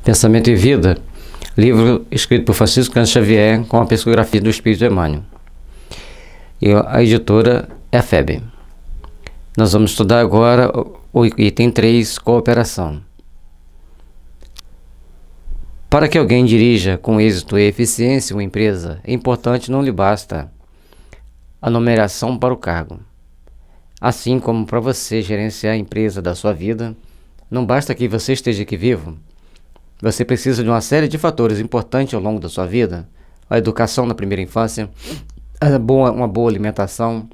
Pensamento e Vida, livro escrito por Francisco Cândido Xavier com a psicografia do Espírito Emmanuel. E a editora é a FEB. Nós vamos estudar agora o item 3, cooperação. Para que alguém dirija com êxito e eficiência uma empresa, é importante, não lhe basta a nomeação para o cargo. Assim como para você gerenciar a empresa da sua vida, não basta que você esteja aqui vivo. Você precisa de uma série de fatores importantes ao longo da sua vida: a educação na primeira infância, uma boa alimentação,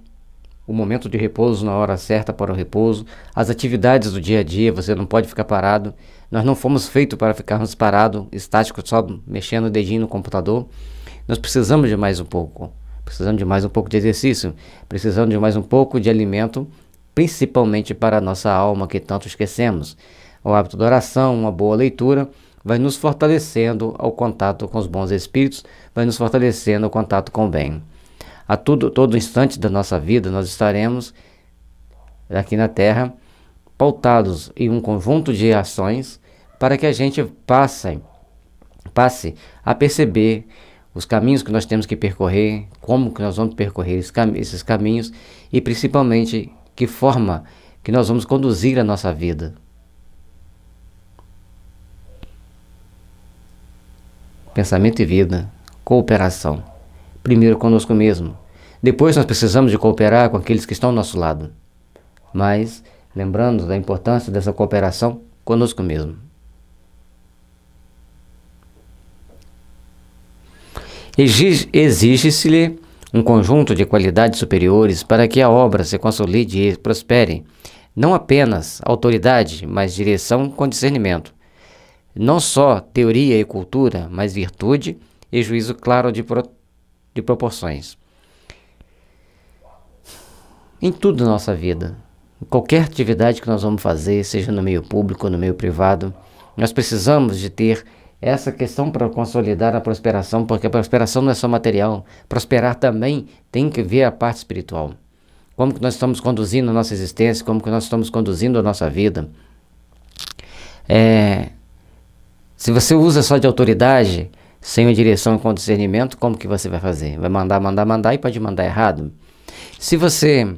o momento de repouso na hora certa para o repouso, as atividades do dia a dia. Você não pode ficar parado. Nós não fomos feitos para ficarmos parados, estáticos, só mexendo o dedinho no computador. Nós precisamos de mais um pouco. Precisamos de mais um pouco de exercício. Precisamos de mais um pouco de alimento, principalmente para a nossa alma, que tanto esquecemos. O hábito da oração, uma boa leitura, vai nos fortalecendo ao contato com os bons espíritos, vai nos fortalecendo ao contato com o bem. A todo instante da nossa vida, nós estaremos aqui na Terra pautados em um conjunto de ações para que a gente passe a perceber os caminhos que nós temos que percorrer, como que nós vamos percorrer esses caminhos e principalmente que forma que nós vamos conduzir a nossa vida. Pensamento e vida, cooperação. Primeiro conosco mesmo. Depois nós precisamos de cooperar com aqueles que estão ao nosso lado. Mas, lembrando da importância dessa cooperação conosco mesmo. Exige-se-lhe um conjunto de qualidades superiores para que a obra se consolide e prospere. Não apenas autoridade, mas direção com discernimento. Não só teoria e cultura, mas virtude e juízo claro de proporções. Em tudo na nossa vida, em qualquer atividade que nós vamos fazer, seja no meio público ou no meio privado, nós precisamos de ter essa questão para consolidar a prosperação, porque a prosperação não é só material. Prosperar também tem que ver a parte espiritual. Como que nós estamos conduzindo a nossa existência, como que nós estamos conduzindo a nossa vida. Se você usa só de autoridade, sem uma direção e com discernimento, como que você vai fazer? Vai mandar e pode mandar errado. Se você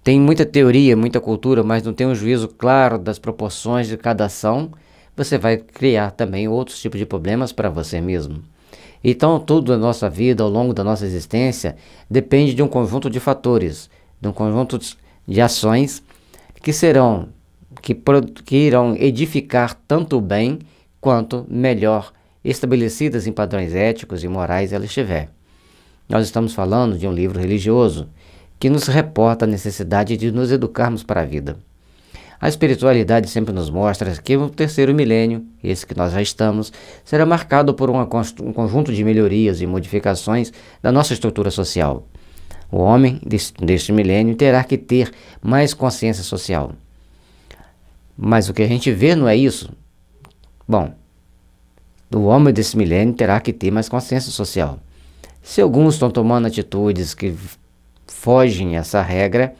tem muita teoria, muita cultura, mas não tem um juízo claro das proporções de cada ação, você vai criar também outros tipos de problemas para você mesmo. Então, tudo na nossa vida, ao longo da nossa existência, depende de um conjunto de fatores, de um conjunto de ações que irão edificar tanto o bem quanto melhor estabelecidas em padrões éticos e morais ela estiver. Nós estamos falando de um livro religioso que nos reporta a necessidade de nos educarmos para a vida. A espiritualidade sempre nos mostra que o terceiro milênio, esse que nós já estamos, será marcado por um conjunto de melhorias e modificações da nossa estrutura social. O homem deste milênio terá que ter mais consciência social. Mas o que a gente vê não é isso. Bom, o homem desse milênio terá que ter mais consciência social. Se alguns estão tomando atitudes que fogem essa regra,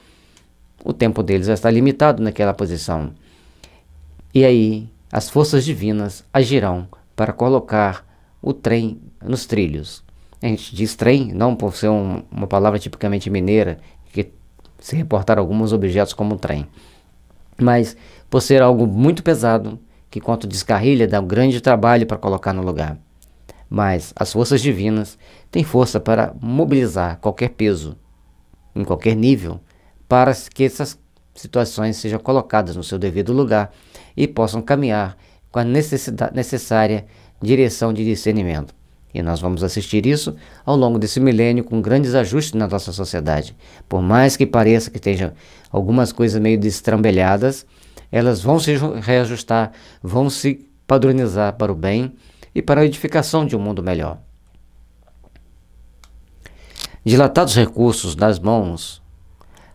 o tempo deles já está limitado naquela posição. E aí, as forças divinas agirão para colocar o trem nos trilhos. A gente diz trem, não por ser uma palavra tipicamente mineira, que se reportar alguns objetos como trem, mas por ser algo muito pesado, que quanto descarrilha dá um grande trabalho para colocar no lugar. Mas as forças divinas têm força para mobilizar qualquer peso, em qualquer nível, para que essas situações sejam colocadas no seu devido lugar e possam caminhar com a necessária direção de discernimento. E nós vamos assistir isso ao longo desse milênio com grandes ajustes na nossa sociedade. Por mais que pareça que estejam algumas coisas meio destrambelhadas, elas vão se reajustar, vão se padronizar para o bem e para a edificação de um mundo melhor. Dilatados recursos nas mãos,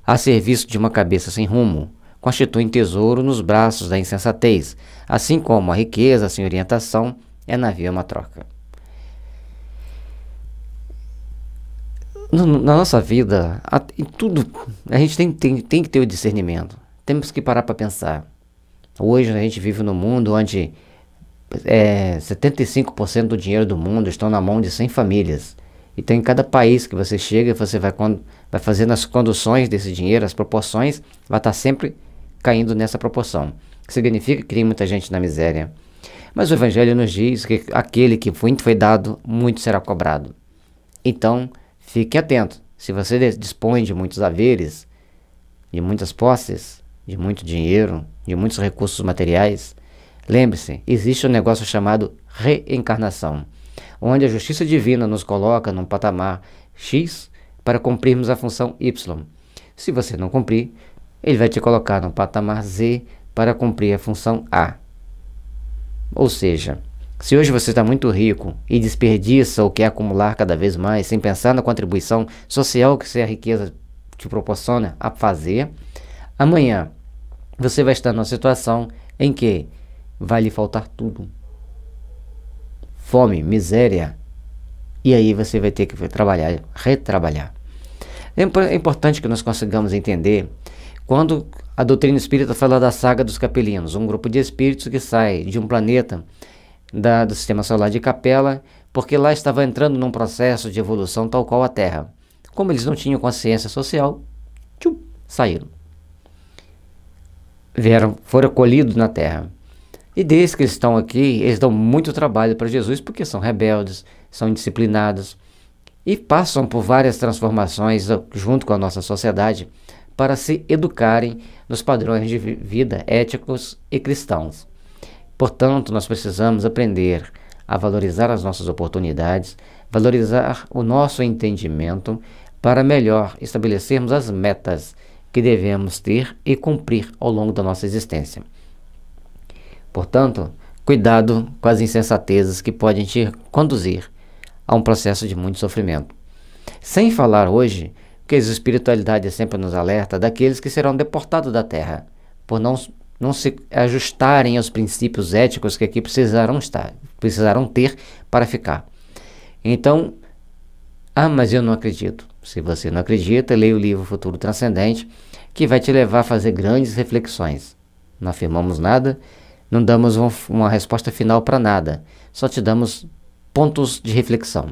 a serviço de uma cabeça sem rumo, constituem tesouro nos braços da insensatez, assim como a riqueza sem orientação é navio a uma troca. Na nossa vida, em tudo, a gente tem que ter o discernimento. Temos que parar para pensar. Hoje a gente vive num mundo onde 75% do dinheiro do mundo estão na mão de 100 famílias. Então, em cada país que você chega, você vai fazendo as conduções desse dinheiro, as proporções, vai estar sempre caindo nessa proporção. Significa que tem muita gente na miséria. Mas o Evangelho nos diz que aquele que muito foi dado, muito será cobrado. Então, fique atento. Se você dispõe de muitos haveres, de muitas posses, de muito dinheiro, de muitos recursos materiais, lembre-se, existe um negócio chamado reencarnação, onde a justiça divina nos coloca num patamar X para cumprirmos a função Y. Se você não cumprir, ele vai te colocar no patamar Z para cumprir a função A. Ou seja, se hoje você está muito rico e desperdiça ou quer acumular cada vez mais, sem pensar na contribuição social que a riqueza te proporciona a fazer, amanhã você vai estar numa situação em que vai lhe faltar tudo. Fome, miséria. E aí você vai ter que trabalhar, retrabalhar. É importante que nós consigamos entender quando a doutrina espírita fala da saga dos capelinos, um grupo de espíritos que sai de um planeta do sistema solar de Capela, porque lá estava entrando num processo de evolução tal qual a Terra. Como eles não tinham consciência social, saíram. Foram acolhidos na Terra. E desde que eles estão aqui, eles dão muito trabalho para Jesus, porque são rebeldes, são indisciplinados, e passam por várias transformações junto com a nossa sociedade, para se educarem nos padrões de vida éticos e cristãos. Portanto, nós precisamos aprender a valorizar as nossas oportunidades, valorizar o nosso entendimento, para melhor estabelecermos as metas que devemos ter e cumprir ao longo da nossa existência. Portanto, cuidado com as insensatezas que podem te conduzir a um processo de muito sofrimento. Sem falar hoje que a espiritualidade sempre nos alerta daqueles que serão deportados da Terra, por não se ajustarem aos princípios éticos que aqui precisarão ter para ficar. Então, mas eu não acredito. Se você não acredita, leia o livro Futuro Transcendente, que vai te levar a fazer grandes reflexões. Não afirmamos nada, não damos uma resposta final para nada, só te damos pontos de reflexão.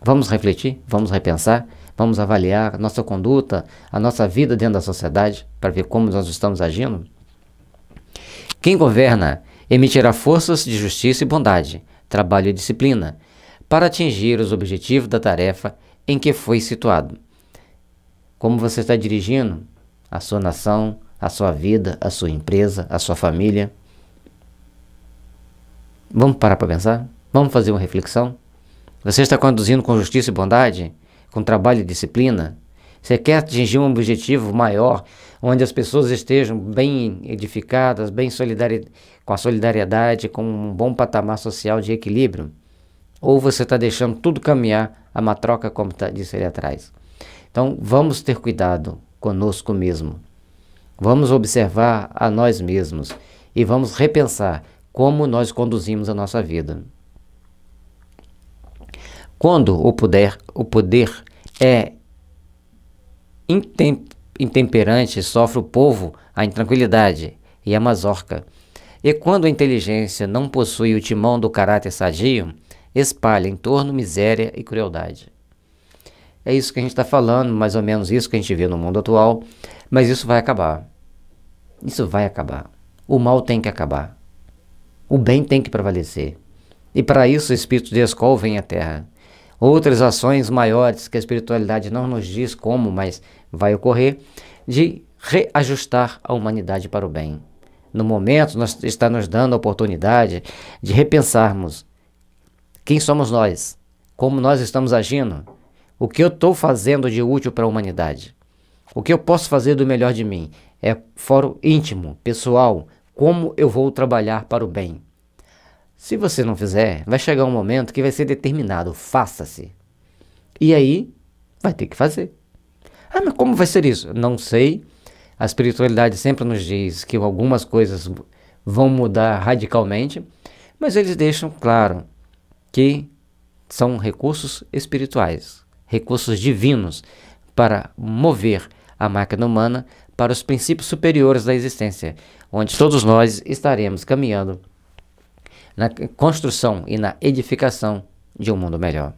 Vamos refletir, vamos repensar, vamos avaliar a nossa conduta, a nossa vida dentro da sociedade, para ver como nós estamos agindo. Quem governa emitirá forças de justiça e bondade, trabalho e disciplina, para atingir os objetivos da tarefa em que foi situado. Como você está dirigindo a sua nação, a sua vida, a sua empresa, a sua família? Vamos parar para pensar? Vamos fazer uma reflexão? Você está conduzindo com justiça e bondade? Com trabalho e disciplina? Você quer atingir um objetivo maior, onde as pessoas estejam bem edificadas, com a solidariedade, com um bom patamar social de equilíbrio? Ou você está deixando tudo caminhar a matroca, como disse ali atrás? Então, vamos ter cuidado conosco mesmo. Vamos observar a nós mesmos e vamos repensar como nós conduzimos a nossa vida. Quando o poder é intemperante, sofre o povo a intranquilidade e a mazorca. E quando a inteligência não possui o timão do caráter sadio, espalha em torno miséria e crueldade. É isso que a gente está falando, mais ou menos isso que a gente vê no mundo atual, mas isso vai acabar. Isso vai acabar. O mal tem que acabar. O bem tem que prevalecer. E para isso o Espírito de Escol vem à Terra. Outras ações maiores que a espiritualidade não nos diz como, mas vai ocorrer, de reajustar a humanidade para o bem. No momento, está nos dando a oportunidade de repensarmos quem somos nós, como nós estamos agindo, o que eu estou fazendo de útil para a humanidade, o que eu posso fazer do melhor de mim, é fórum íntimo, pessoal, como eu vou trabalhar para o bem. Se você não fizer, vai chegar um momento que vai ser determinado, faça-se. E aí, vai ter que fazer. Mas como vai ser isso? Não sei. A espiritualidade sempre nos diz que algumas coisas vão mudar radicalmente, mas eles deixam claro que são recursos espirituais, recursos divinos para mover a máquina humana para os princípios superiores da existência, onde todos nós estaremos caminhando na construção e na edificação de um mundo melhor.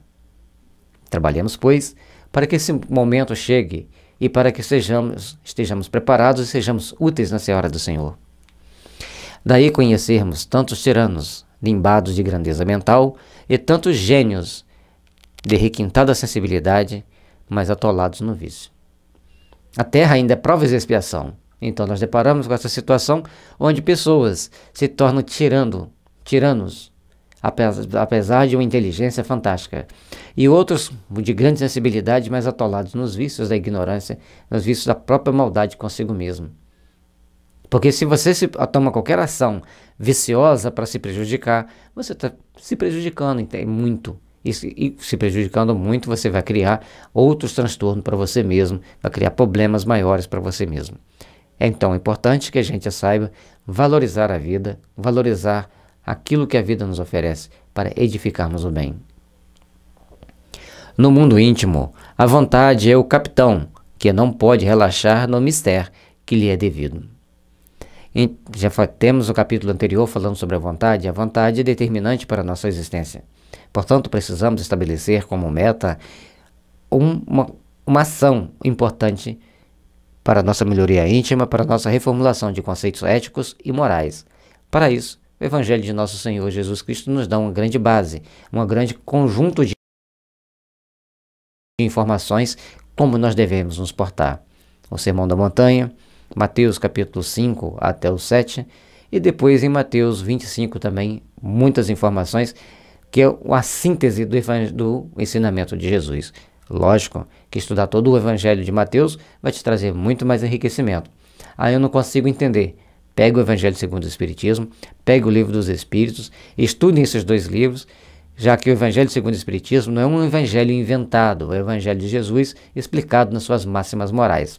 Trabalhemos, pois, para que esse momento chegue e para que estejamos preparados e sejamos úteis na seara do Senhor. Daí conhecermos tantos tiranos, limbados de grandeza mental, e tantos gênios de requintada sensibilidade, mas atolados no vício. A terra ainda é prova de expiação. Então nós deparamos com essa situação onde pessoas se tornam tiranos, apesar de uma inteligência fantástica, e outros de grande sensibilidade, mas atolados nos vícios da ignorância, nos vícios da própria maldade consigo mesmo. Porque se você toma qualquer ação viciosa para se prejudicar, você está se prejudicando muito. E se prejudicando muito, você vai criar outros transtornos para você mesmo, vai criar problemas maiores para você mesmo. É então importante que a gente saiba valorizar a vida, valorizar aquilo que a vida nos oferece para edificarmos o bem. No mundo íntimo, a vontade é o capitão, que não pode relaxar no mistério que lhe é devido. Já temos o capítulo anterior falando sobre a vontade é determinante para a nossa existência. Portanto, precisamos estabelecer como meta uma ação importante para a nossa melhoria íntima, para a nossa reformulação de conceitos éticos e morais. Para isso, o Evangelho de nosso Senhor Jesus Cristo nos dá uma grande base, um grande conjunto de informações como nós devemos nos portar. O Sermão da Montanha, Mateus capítulo 5 até o 7, e depois em Mateus 25 também, muitas informações, que é a síntese do ensinamento de Jesus. Lógico que estudar todo o Evangelho de Mateus vai te trazer muito mais enriquecimento. Aí eu não consigo entender. Pega o Evangelho segundo o Espiritismo, pega o Livro dos Espíritos, estude esses dois livros, já que o Evangelho segundo o Espiritismo não é um evangelho inventado, é o Evangelho de Jesus explicado nas suas máximas morais.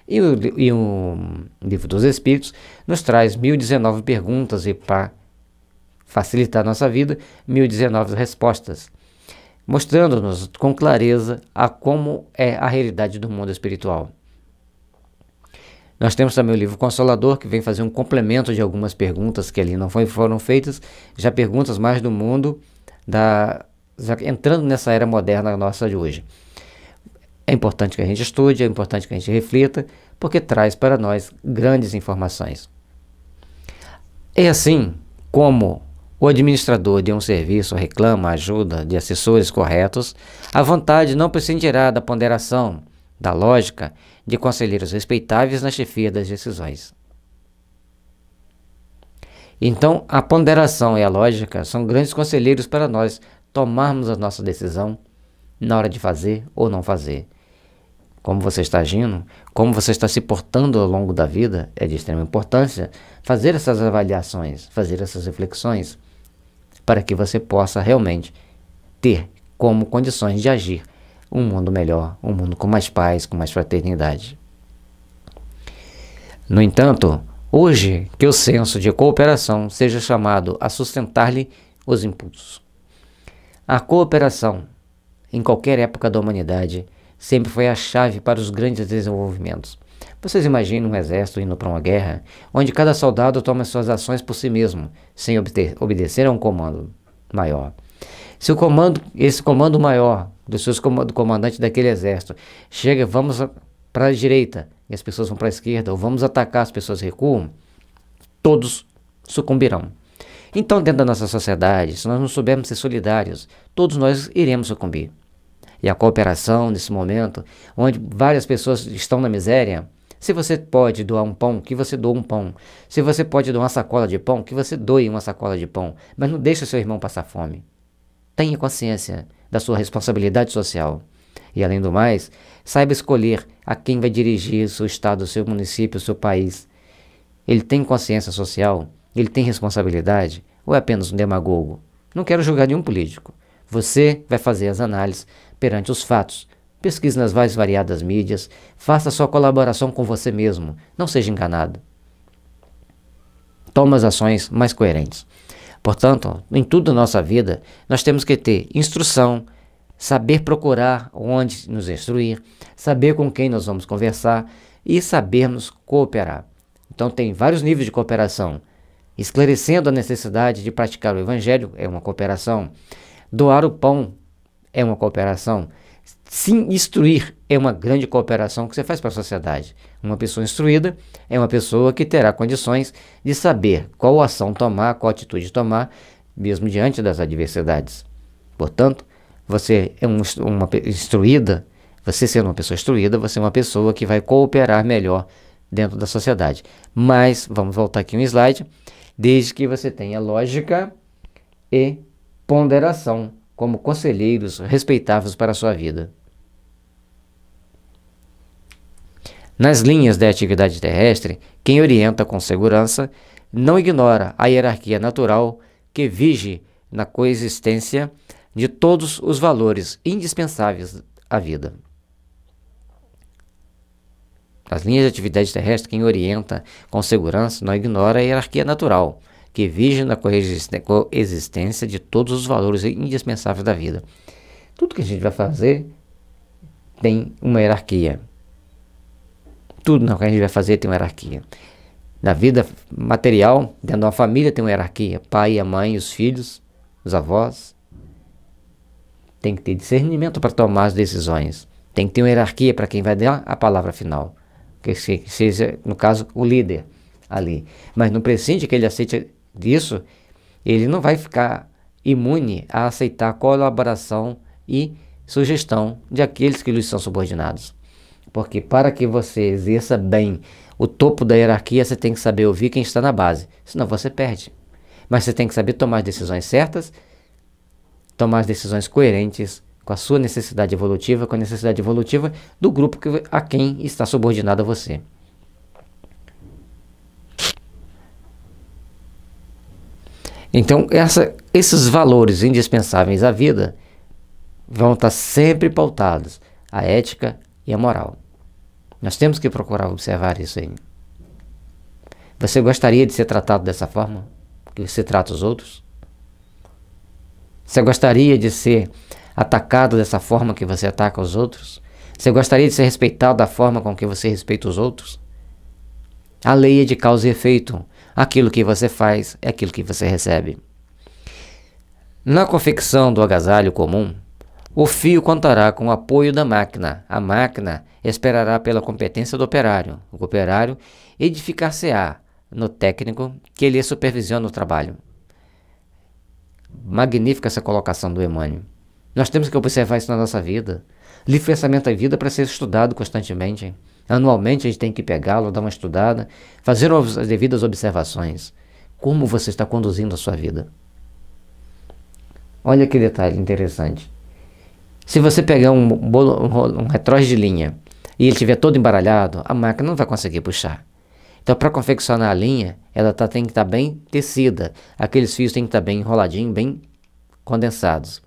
E o Livro dos Espíritos nos traz 1019 perguntas e, para facilitar a nossa vida, 1019 respostas, mostrando-nos com clareza como é a realidade do mundo espiritual. Nós temos também o livro Consolador, que vem fazer um complemento de algumas perguntas que ali não foram feitas, já perguntas mais do mundo, já entrando nessa era moderna nossa de hoje. É importante que a gente estude, é importante que a gente reflita, porque traz para nós grandes informações. É assim como o administrador de um serviço reclama a ajuda de assessores corretos, a vontade não prescindirá da ponderação, da lógica, de conselheiros respeitáveis na chefia das decisões. Então, a ponderação e a lógica são grandes conselheiros para nós tomarmos a nossa decisão na hora de fazer ou não fazer. Como você está agindo, como você está se portando ao longo da vida, é de extrema importância fazer essas avaliações, fazer essas reflexões, para que você possa realmente ter como condições de agir um mundo melhor, um mundo com mais paz, com mais fraternidade. No entanto, hoje que o senso de cooperação seja chamado a sustentar-lhe os impulsos. A cooperação, em qualquer época da humanidade, sempre foi a chave para os grandes desenvolvimentos. Vocês imaginam um exército indo para uma guerra, onde cada soldado toma suas ações por si mesmo, sem obedecer a um comando maior. Se esse comando maior, do comandante daquele exército, chega, vamos para a direita, e as pessoas vão para a esquerda, ou vamos atacar, as pessoas recuam, todos sucumbirão. Então, dentro da nossa sociedade, se nós não soubermos ser solidários, todos nós iremos sucumbir. E a cooperação, nesse momento, onde várias pessoas estão na miséria, se você pode doar um pão, que você doe um pão. Se você pode doar uma sacola de pão, que você doe uma sacola de pão. Mas não deixe o seu irmão passar fome. Tenha consciência da sua responsabilidade social. E, além do mais, saiba escolher a quem vai dirigir o seu estado, o seu município, o seu país. Ele tem consciência social? Ele tem responsabilidade? Ou é apenas um demagogo? Não quero julgar nenhum político. Você vai fazer as análises perante os fatos. Pesquise nas mais variadas mídias. Faça sua colaboração com você mesmo. Não seja enganado. Tome as ações mais coerentes. Portanto, em tudo na nossa vida, nós temos que ter instrução, saber procurar onde nos instruir, saber com quem nós vamos conversar e sabermos cooperar. Então, tem vários níveis de cooperação. esclarecendo a necessidade de praticar o Evangelho, é uma cooperação. Doar o pão é uma cooperação. Se instruir é uma grande cooperação que você faz para a sociedade. Uma pessoa instruída é uma pessoa que terá condições de saber qual ação tomar, qual atitude tomar, mesmo diante das adversidades. Portanto, você é uma instruída, você sendo uma pessoa instruída, você é uma pessoa que vai cooperar melhor dentro da sociedade. Mas, vamos voltar aqui um slide, desde que você tenha lógica e ponderação como conselheiros respeitáveis para a sua vida. Nas linhas da atividade terrestre, quem orienta com segurança não ignora a hierarquia natural que vige na coexistência de todos os valores indispensáveis à vida. Nas linhas de atividade terrestre, quem orienta com segurança não ignora a hierarquia natural que vige na coexistência de todos os valores indispensáveis da vida. Tudo que a gente vai fazer tem uma hierarquia. Tudo que a gente vai fazer tem uma hierarquia. Na vida material, dentro de uma família tem uma hierarquia. Pai, a mãe, os filhos, os avós. Tem que ter discernimento para tomar as decisões. Tem que ter uma hierarquia para quem vai dar a palavra final. Que seja, no caso, o líder ali. Mas não prescinde que ele aceite disso, ele não vai ficar imune a aceitar colaboração e sugestão de aqueles que lhes são subordinados. Porque para que você exerça bem o topo da hierarquia, você tem que saber ouvir quem está na base, senão você perde. Mas você tem que saber tomar as decisões certas, tomar as decisões coerentes com a sua necessidade evolutiva, com a necessidade evolutiva do grupo a quem está subordinado a você. Então, esses valores indispensáveis à vida vão estar sempre pautados, a ética e a moral. Nós temos que procurar observar isso aí. Você gostaria de ser tratado dessa forma que você trata os outros? Você gostaria de ser atacado dessa forma que você ataca os outros? Você gostaria de ser respeitado da forma com que você respeita os outros? A lei é de causa e efeito. Aquilo que você faz é aquilo que você recebe. Na confecção do agasalho comum, o fio contará com o apoio da máquina. A máquina esperará pela competência do operário. O operário edificar-se-á no técnico que lhe supervisiona o trabalho. Magnífica essa colocação do Emmanuel. Nós temos que observar isso na nossa vida. Livre pensamento é vida para ser estudado constantemente. Anualmente a gente tem que pegá-lo, dar uma estudada, fazer as devidas observações. Como você está conduzindo a sua vida? Olha que detalhe interessante. Se você pegar um retrógeno de linha e ele estiver todo embaralhado, a máquina não vai conseguir puxar. Então, para confeccionar a linha, ela tem que estar bem tecida. Aqueles fios têm que estar bem enroladinhos, bem condensados,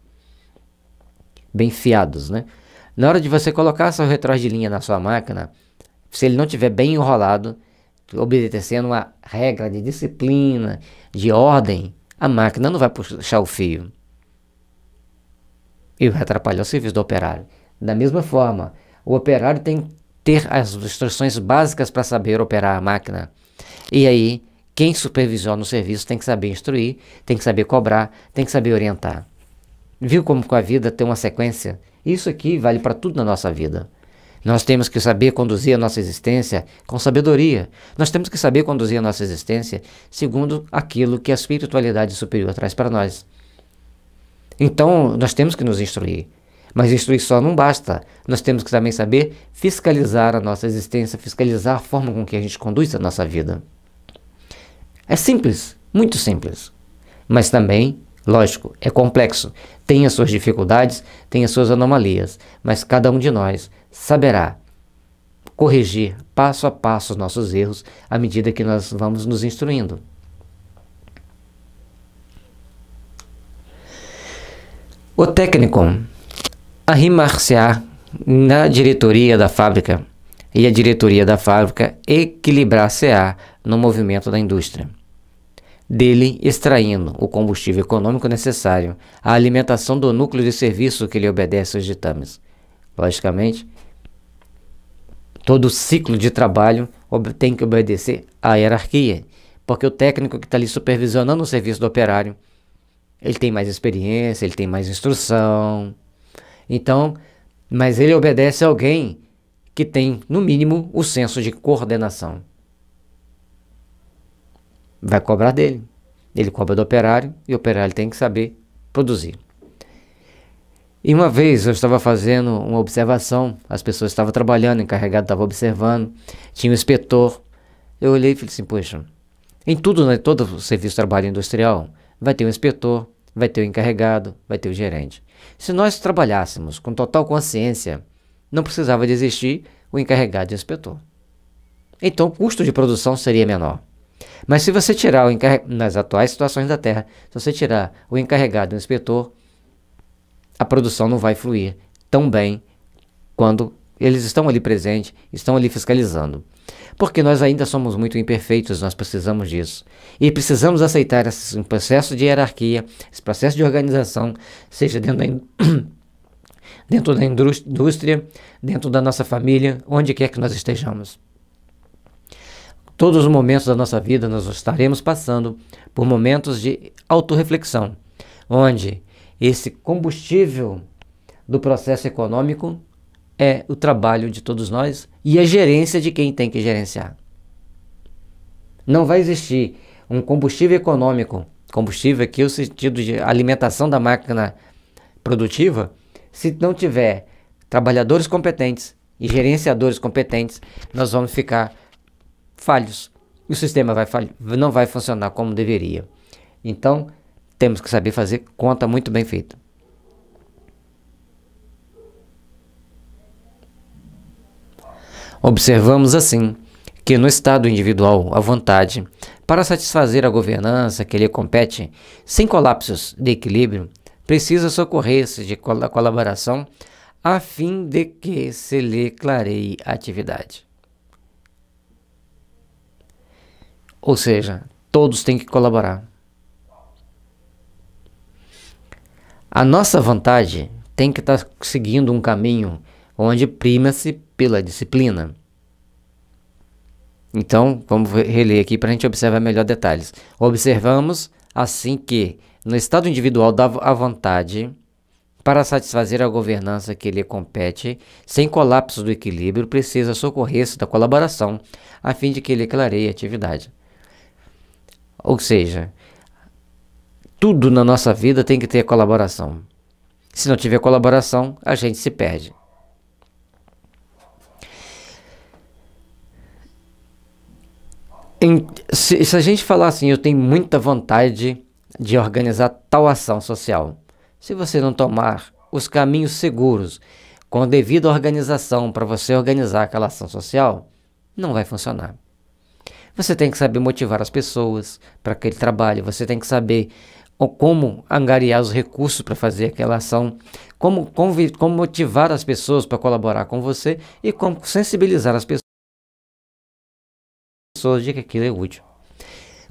bem fiados, né? Na hora de você colocar seu retrógeno de linha na sua máquina, se ele não estiver bem enrolado, obedecendo uma regra de disciplina, de ordem, a máquina não vai puxar o fio. E vai atrapalhar o serviço do operário. Da mesma forma, o operário tem que ter as instruções básicas para saber operar a máquina. E aí, quem supervisiona o serviço tem que saber instruir, tem que saber cobrar, tem que saber orientar. Viu como com a vida tem uma sequência? Isso aqui vale para tudo na nossa vida. Nós temos que saber conduzir a nossa existência com sabedoria. Nós temos que saber conduzir a nossa existência segundo aquilo que a espiritualidade superior traz para nós. Então, nós temos que nos instruir. Mas instruir só não basta. Nós temos que também saber fiscalizar a nossa existência, fiscalizar a forma com que a gente conduz a nossa vida. É simples, muito simples. Mas também, lógico, é complexo. Tem as suas dificuldades, tem as suas anomalias. Mas cada um de nós saberá corrigir passo a passo os nossos erros à medida que nós vamos nos instruindo. O técnico arrimar-se-á na diretoria da fábrica e a diretoria da fábrica equilibrar-se-á no movimento da indústria, dele extraindo o combustível econômico necessário à alimentação do núcleo de serviço que lhe obedece aos ditames. Logicamente, todo ciclo de trabalho tem que obedecer à hierarquia, porque o técnico que está ali supervisionando o serviço do operário, ele tem mais experiência, ele tem mais instrução. Então, mas ele obedece a alguém que tem, no mínimo, o senso de coordenação. Vai cobrar dele. Ele cobra do operário e o operário tem que saber produzir. E uma vez eu estava fazendo uma observação, as pessoas estavam trabalhando, o encarregado estava observando, tinha um inspetor. Eu olhei e falei assim, poxa, em tudo, né, todo o serviço de trabalho industrial, vai ter um inspetor, vai ter o encarregado, vai ter o gerente. Se nós trabalhássemos com total consciência, não precisava de existir o encarregado e o inspetor. Então o custo de produção seria menor. Mas se você tirar nas atuais situações da Terra, se você tirar o encarregado e o inspetor, a produção não vai fluir tão bem quando eles estão ali presentes, estão ali fiscalizando. Porque nós ainda somos muito imperfeitos, nós precisamos disso. E precisamos aceitar esse processo de hierarquia, esse processo de organização, seja dentro da indústria, dentro da nossa família, onde quer que nós estejamos. Todos os momentos da nossa vida nós estaremos passando por momentos de autorreflexão, onde esse combustível do processo econômico é o trabalho de todos nós e a gerência de quem tem que gerenciar. Não vai existir um combustível econômico, combustível aqui é o sentido de alimentação da máquina produtiva, se não tiver trabalhadores competentes e gerenciadores competentes, nós vamos ficar falhos. E o sistema não vai funcionar como deveria. Então, temos que saber fazer conta muito bem feita. Observamos assim que no estado individual a vontade para satisfazer a governança que lhe compete, sem colapsos de equilíbrio, precisa socorrer-se de colaboração a fim de que se lhe clareie a atividade. Ou seja, todos têm que colaborar. A nossa vontade tem que estar seguindo um caminho onde prima-se pela disciplina. Então, vamos reler aqui para a gente observar melhor detalhes. Observamos, assim, que no estado individual da vontade, para satisfazer a governança que lhe compete, sem colapso do equilíbrio, precisa socorrer-se da colaboração, a fim de que lhe clareie a atividade. Ou seja, tudo na nossa vida tem que ter colaboração. Se não tiver colaboração, a gente se perde. Se a gente falar assim, eu tenho muita vontade de organizar tal ação social. Se você não tomar os caminhos seguros, com a devida organização para você organizar aquela ação social, não vai funcionar. Você tem que saber motivar as pessoas para aquele trabalho, você tem que saber como angariar os recursos para fazer aquela ação, como motivar as pessoas para colaborar com você e como sensibilizar as pessoas de que aquilo é útil.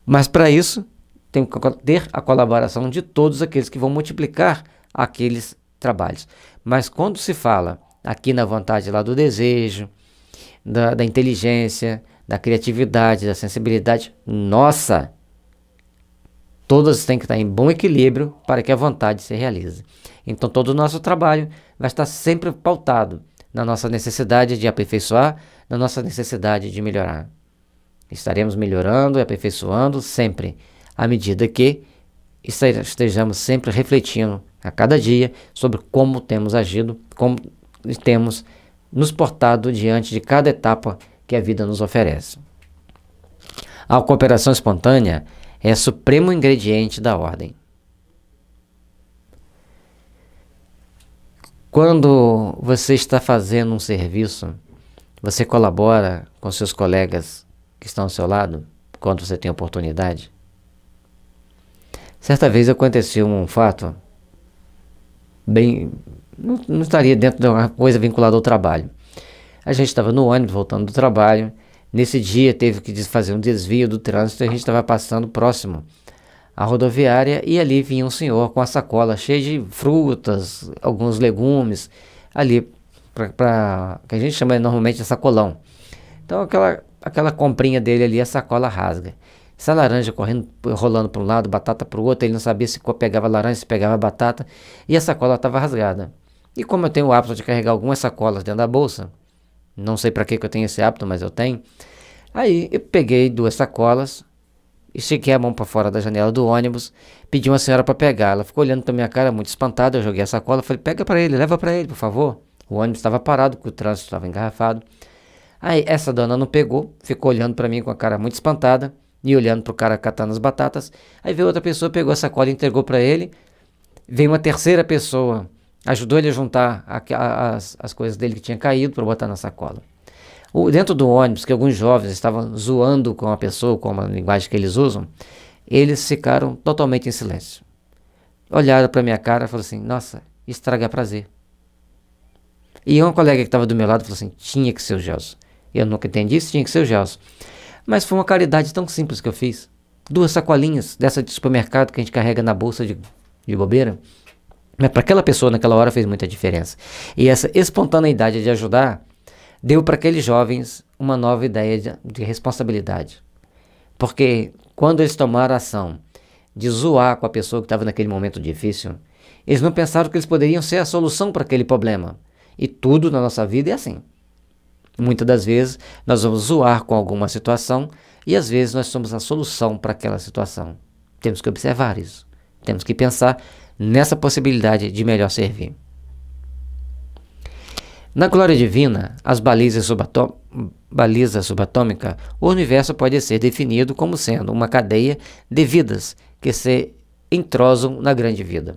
Mas para isso, tem que ter a colaboração de todos aqueles que vão multiplicar aqueles trabalhos. Mas quando se fala aqui na vontade lá do desejo, da inteligência, da criatividade, da sensibilidade, nossa, todas têm que estar em bom equilíbrio para que a vontade se realize. Então todo o nosso trabalho vai estar sempre pautado na nossa necessidade de aperfeiçoar, na nossa necessidade de melhorar. Estaremos melhorando e aperfeiçoando sempre, à medida que estejamos sempre refletindo a cada dia sobre como temos agido, como temos nos portado diante de cada etapa que a vida nos oferece. A cooperação espontânea é supremo ingrediente da ordem. Quando você está fazendo um serviço, você colabora com seus colegas que estão ao seu lado, quando você tem oportunidade. Certa vez aconteceu um fato não estaria dentro de uma coisa vinculada ao trabalho. A gente estava no ônibus voltando do trabalho. Nesse dia teve que fazer um desvio do trânsito. A gente estava passando próximo à rodoviária e ali vinha um senhor com a sacola cheia de frutas, alguns legumes, ali que a gente chama normalmente de sacolão. Então aquela comprinha dele ali, a sacola rasga. essa laranja correndo, rolando para um lado, batata para o outro, ele não sabia se pegava laranja, se pegava batata, e a sacola estava rasgada. E como eu tenho o hábito de carregar algumas sacolas dentro da bolsa, não sei para que eu tenho esse hábito, mas eu tenho, aí eu peguei 2 sacolas, estiquei a mão para fora da janela do ônibus, pedi uma senhora para pegar, ela ficou olhando para minha cara muito espantada, eu joguei a sacola, falei, pega para ele, leva para ele, por favor. O ônibus estava parado, porque o trânsito estava engarrafado. Aí essa dona não pegou, ficou olhando para mim com a cara muito espantada, e olhando para o cara catando as batatas. Aí veio outra pessoa, pegou a sacola e entregou para ele. Veio uma terceira pessoa, ajudou ele a juntar as coisas dele que tinha caído para botar na sacola. Dentro do ônibus, que alguns jovens estavam zoando com a pessoa, com a linguagem que eles usam, eles ficaram totalmente em silêncio. Olharam para minha cara e falaram assim, nossa, estraga prazer. E uma colega que estava do meu lado falou assim, tinha que ser o Gelson. Eu nunca entendi isso, tinha que ser o Gelson. Mas foi uma caridade tão simples que eu fiz. 2 sacolinhas dessa de supermercado que a gente carrega na bolsa de bobeira. Mas para aquela pessoa naquela hora fez muita diferença. E essa espontaneidade de ajudar deu para aqueles jovens uma nova ideia de responsabilidade. Porque quando eles tomaram a ação de zoar com a pessoa que estava naquele momento difícil, eles não pensaram que eles poderiam ser a solução para aquele problema. E tudo na nossa vida é assim. Muitas das vezes nós vamos zoar com alguma situação e às vezes nós somos a solução para aquela situação. Temos que observar isso. Temos que pensar nessa possibilidade de melhor servir. Na glória divina, as balizas subatômicas, o universo pode ser definido como sendo uma cadeia de vidas que se entrosam na grande vida.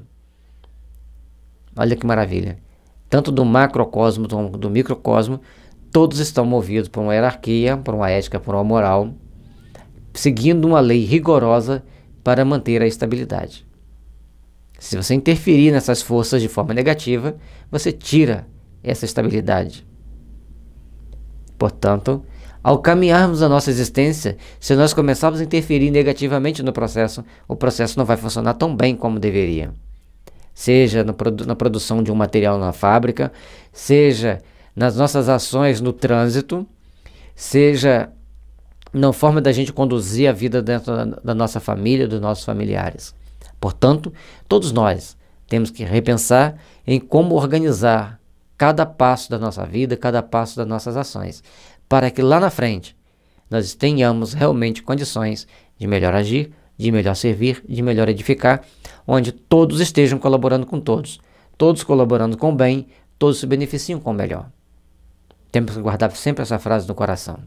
Olha que maravilha. Tanto do macrocosmo como do microcosmo, todos estão movidos por uma hierarquia, por uma ética, por uma moral, seguindo uma lei rigorosa para manter a estabilidade. Se você interferir nessas forças de forma negativa, você tira essa estabilidade. Portanto, ao caminharmos a nossa existência, se nós começarmos a interferir negativamente no processo, o processo não vai funcionar tão bem como deveria. Seja na produção de um material na fábrica, seja nas nossas ações no trânsito, seja na forma da gente conduzir a vida dentro da nossa família, dos nossos familiares. Portanto, todos nós temos que repensar em como organizar cada passo da nossa vida, cada passo das nossas ações, para que lá na frente nós tenhamos realmente condições de melhor agir, de melhor servir, de melhor edificar, onde todos estejam colaborando com todos, todos colaborando com o bem, todos se beneficiam com o melhor. Temos que guardar sempre essa frase no coração.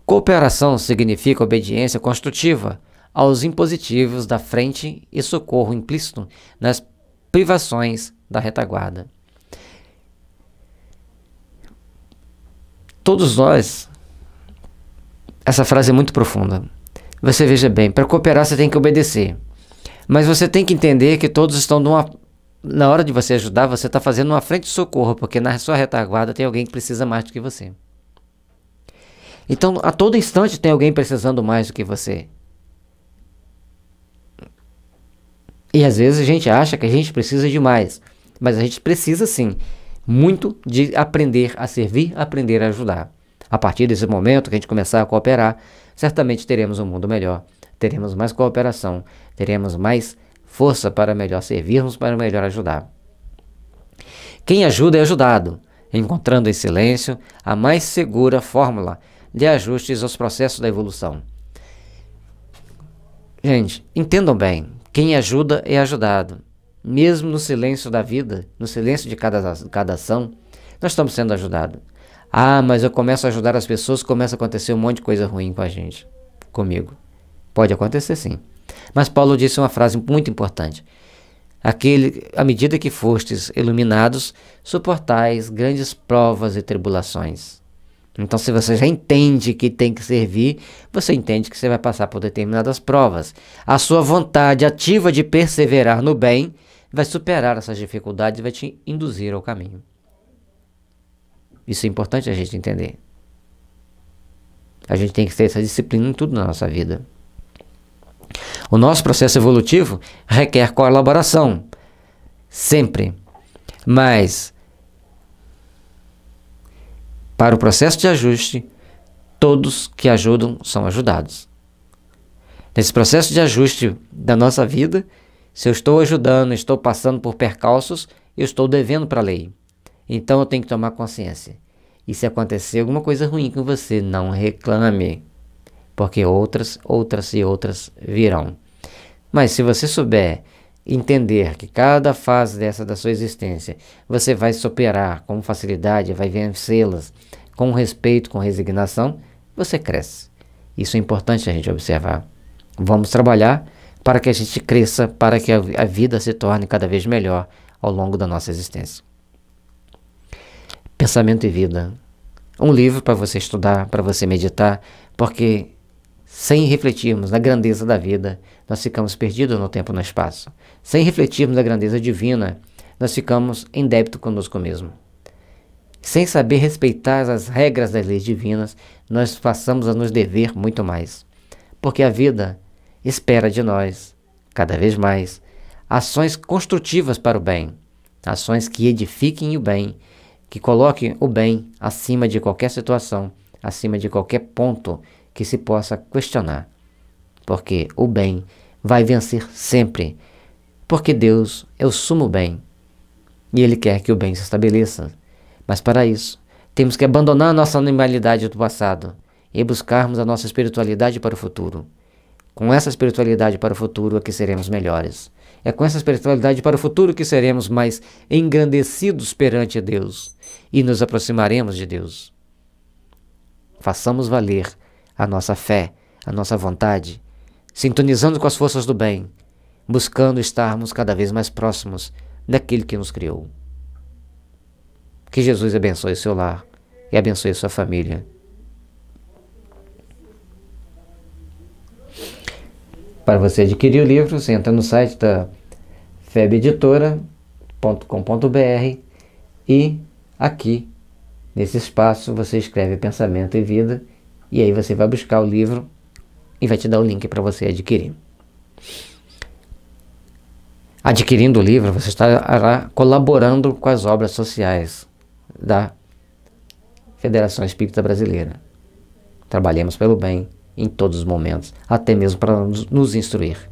Cooperação significa obediência construtiva aos impositivos da frente e socorro implícito nas privações da retaguarda. Todos nós, essa frase é muito profunda. Você veja bem, para cooperar você tem que obedecer. Mas você tem que entender que todos estão na hora de você ajudar, você está fazendo uma frente de socorro, porque na sua retaguarda tem alguém que precisa mais do que você. Então, a todo instante tem alguém precisando mais do que você. E às vezes a gente acha que a gente precisa de mais, mas a gente precisa sim, muito de aprender a servir, aprender a ajudar. A partir desse momento que a gente começar a cooperar, certamente teremos um mundo melhor, teremos mais cooperação, teremos mais força para melhor servirmos, para melhor ajudar. Quem ajuda é ajudado, encontrando em silêncio a mais segura fórmula de ajustes aos processos da evolução. Gente, entendam bem, quem ajuda é ajudado. Mesmo no silêncio da vida, no silêncio de cada ação, nós estamos sendo ajudados. Ah, mas eu começo a ajudar as pessoas, começa a acontecer um monte de coisa ruim com a gente, comigo. Pode acontecer sim. Mas Paulo disse uma frase muito importante. À medida que fostes iluminados, suportais grandes provas e tribulações. Então, se você já entende que tem que servir, você entende que você vai passar por determinadas provas. A sua vontade ativa de perseverar no bem vai superar essas dificuldades e vai te induzir ao caminho. Isso é importante a gente entender. A gente tem que ter essa disciplina em tudo na nossa vida. O nosso processo evolutivo requer colaboração, sempre. Mas, para o processo de ajuste, todos que ajudam são ajudados. Nesse processo de ajuste da nossa vida, se eu estou ajudando, estou passando por percalços, eu estou devendo para a lei. Então eu tenho que tomar consciência. E se acontecer alguma coisa ruim com você, não reclame, porque outras virão. Mas se você souber entender que cada fase dessa da sua existência, você vai superar com facilidade, vai vencê-las com respeito, com resignação, você cresce. Isso é importante a gente observar. Vamos trabalhar para que a gente cresça, para que a vida se torne cada vez melhor ao longo da nossa existência. Pensamento e Vida. Um livro para você estudar, para você meditar, porque sem refletirmos na grandeza da vida, nós ficamos perdidos no tempo e no espaço. Sem refletirmos na grandeza divina, nós ficamos em débito conosco mesmo. Sem saber respeitar as regras das leis divinas, nós passamos a nos dever muito mais. Porque a vida espera de nós, cada vez mais, ações construtivas para o bem, ações que edifiquem o bem, que coloquem o bem acima de qualquer situação, acima de qualquer ponto que se possa questionar. Porque o bem vai vencer sempre, porque Deus é o sumo bem, e Ele quer que o bem se estabeleça. Mas para isso, temos que abandonar a nossa animalidade do passado e buscarmos a nossa espiritualidade para o futuro. Com essa espiritualidade para o futuro é que seremos melhores. É com essa espiritualidade para o futuro que seremos mais engrandecidos perante Deus e nos aproximaremos de Deus. Façamos valer a nossa fé, a nossa vontade, sintonizando com as forças do bem, buscando estarmos cada vez mais próximos daquele que nos criou. Que Jesus abençoe seu lar e abençoe sua família. Para você adquirir o livro, você entra no site da febeditora.com.br e aqui, nesse espaço, você escreve Pensamento e Vida e aí você vai buscar o livro e vai te dar o link para você adquirir. Adquirindo o livro, você estará colaborando com as obras sociais da Federação Espírita Brasileira. Trabalhemos pelo bem em todos os momentos, até mesmo para nos instruir.